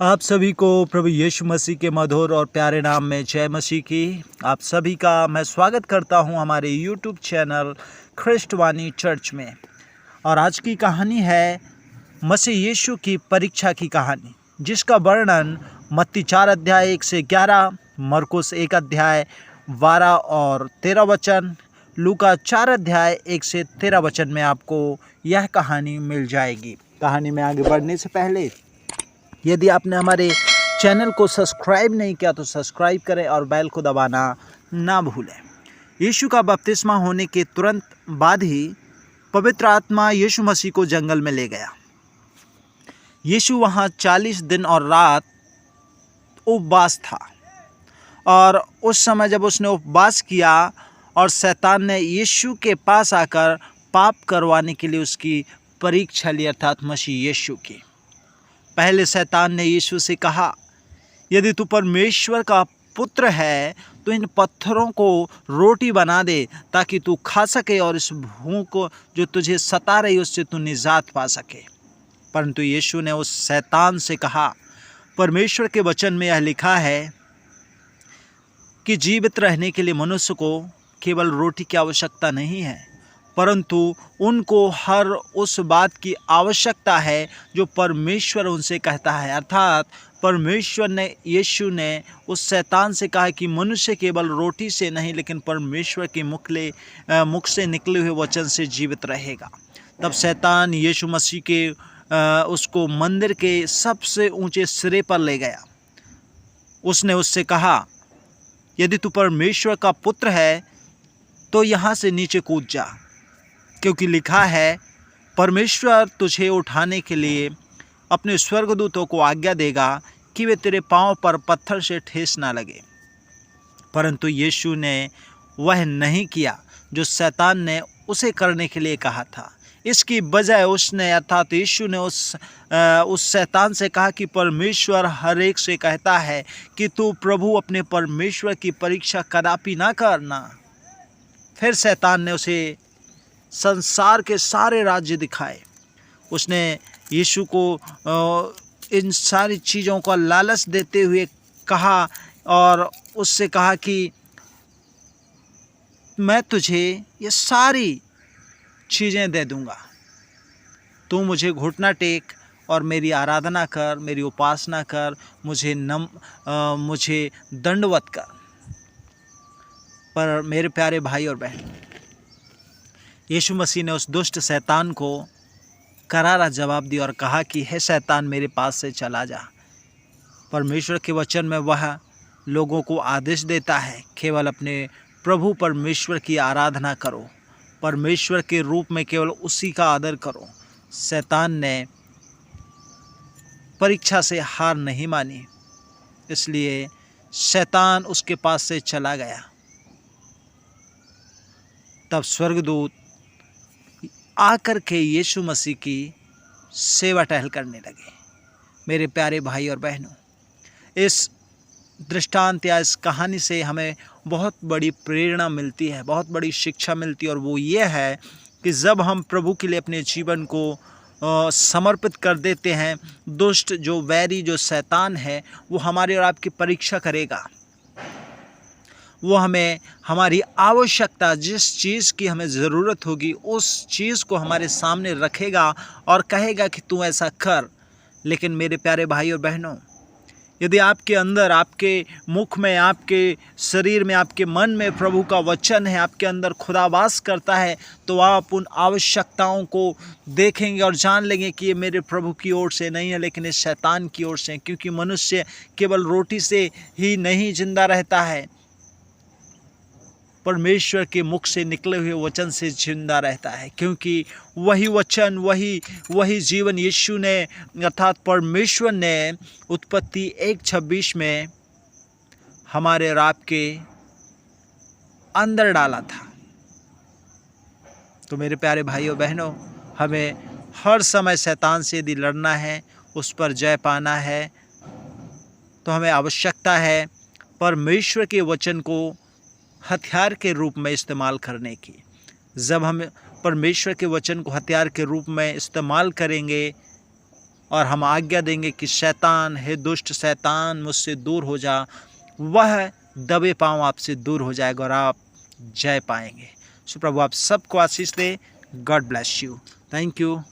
आप सभी को प्रभु यीशु मसीह के मधुर और प्यारे नाम में जय मसीह की। आप सभी का मैं स्वागत करता हूं हमारे यूट्यूब चैनल ख्रिस्टवानी चर्च में। और आज की कहानी है मसीह यीशु की परीक्षा की कहानी, जिसका वर्णन मत्ती 4 अध्याय 1 से 11, मरकुस 1 अध्याय 12 और 13 वचन, लूका 4 अध्याय 1 से 13 वचन में आपको यह कहानी मिल जाएगी। कहानी में आगे बढ़ने से पहले यदि आपने हमारे चैनल को सब्सक्राइब नहीं किया तो सब्सक्राइब करें और बेल को दबाना ना भूलें। यीशु का बपतिस्मा होने के तुरंत बाद ही पवित्र आत्मा यीशु मसीह को जंगल में ले गया। यीशु वहाँ 40 दिन और रात उपवास था। और उस समय जब उसने उपवास किया और शैतान ने यीशु के पास आकर पाप करवाने के लिए उसकी परीक्षा ली, अर्थात मसीह यीशु की। पहले शैतान ने यीशु से कहा, यदि तू परमेश्वर का पुत्र है तो इन पत्थरों को रोटी बना दे ताकि तू खा सके और इस भूख को जो तुझे सता रही उससे तू निजात पा सके। परंतु यीशु ने उस शैतान से कहा, परमेश्वर के वचन में यह लिखा है कि जीवित रहने के लिए मनुष्य को केवल रोटी की आवश्यकता नहीं है, परंतु उनको हर उस बात की आवश्यकता है जो परमेश्वर उनसे कहता है। अर्थात परमेश्वर ने, यीशु ने उस शैतान से कहा कि मनुष्य केवल रोटी से नहीं लेकिन परमेश्वर के मुख से निकले हुए वचन से जीवित रहेगा। तब शैतान यीशु मसीह के उसको मंदिर के सबसे ऊंचे सिरे पर ले गया। उसने उससे कहा, यदि तू परमेश्वर का पुत्र है तो यहाँ से नीचे कूद जा, क्योंकि लिखा है, परमेश्वर तुझे उठाने के लिए अपने स्वर्गदूतों को आज्ञा देगा कि वे तेरे पांव पर पत्थर से ठेस ना लगे। परंतु यीशु ने वह नहीं किया जो शैतान ने उसे करने के लिए कहा था। इसकी बजाय उसने, अर्थात यीशु ने उस शैतान से कहा कि परमेश्वर हर एक से कहता है कि तू प्रभु अपने परमेश्वर की परीक्षा कदापि ना करना। फिर शैतान ने उसे संसार के सारे राज्य दिखाए। उसने यीशु को इन सारी चीज़ों का लालच देते हुए कहा और उससे कहा कि मैं तुझे ये सारी चीज़ें दे दूंगा, तू मुझे घुटना टेक और मेरी आराधना कर, मेरी उपासना कर, मुझे दंडवत कर। पर मेरे प्यारे भाई और बहन, यीशु मसीह ने उस दुष्ट शैतान को करारा जवाब दिया और कहा कि हे शैतान, मेरे पास से चला जा। परमेश्वर के वचन में वह लोगों को आदेश देता है, केवल अपने प्रभु परमेश्वर की आराधना करो, परमेश्वर के रूप में केवल उसी का आदर करो। शैतान ने परीक्षा से हार नहीं मानी, इसलिए शैतान उसके पास से चला गया। तब स्वर्गदूत आकर के यीशु मसीह की सेवा टहल करने लगे। मेरे प्यारे भाई और बहनों, इस दृष्टांत या इस कहानी से हमें बहुत बड़ी प्रेरणा मिलती है, बहुत बड़ी शिक्षा मिलती है, और वो ये है कि जब हम प्रभु के लिए अपने जीवन को समर्पित कर देते हैं, दुष्ट जो वैरी जो शैतान है वो हमारी और आपकी परीक्षा करेगा। वो हमें हमारी आवश्यकता, जिस चीज़ की हमें ज़रूरत होगी उस चीज़ को हमारे सामने रखेगा और कहेगा कि तू ऐसा कर। लेकिन मेरे प्यारे भाई और बहनों, यदि आपके अंदर, आपके मुख में, आपके शरीर में, आपके मन में प्रभु का वचन है, आपके अंदर खुदा वास करता है, तो आप उन आवश्यकताओं को देखेंगे और जान लेंगे कि ये मेरे प्रभु की ओर से नहीं है लेकिन इस शैतान की ओर से है। क्योंकि मनुष्य केवल रोटी से ही नहीं जिंदा रहता है, परमेश्वर के मुख से निकले हुए वचन से जिंदा रहता है। क्योंकि वही वचन, वही जीवन यीशु ने, अर्थात परमेश्वर ने उत्पत्ति 1:26 में हमारे और आपके अंदर डाला था। तो मेरे प्यारे भाइयों बहनों, हमें हर समय शैतान से यदि लड़ना है, उस पर जय पाना है, तो हमें आवश्यकता है परमेश्वर के वचन को हथियार के रूप में इस्तेमाल करने की। जब हम परमेश्वर के वचन को हथियार के रूप में इस्तेमाल करेंगे और हम आज्ञा देंगे कि शैतान, हे दुष्ट शैतान, मुझसे दूर हो जा। वह दबे पाँव आपसे दूर हो जाएगा और आप जय पाएंगे। सो प्रभु आप सबको आशीष दे। God bless you. Thank you.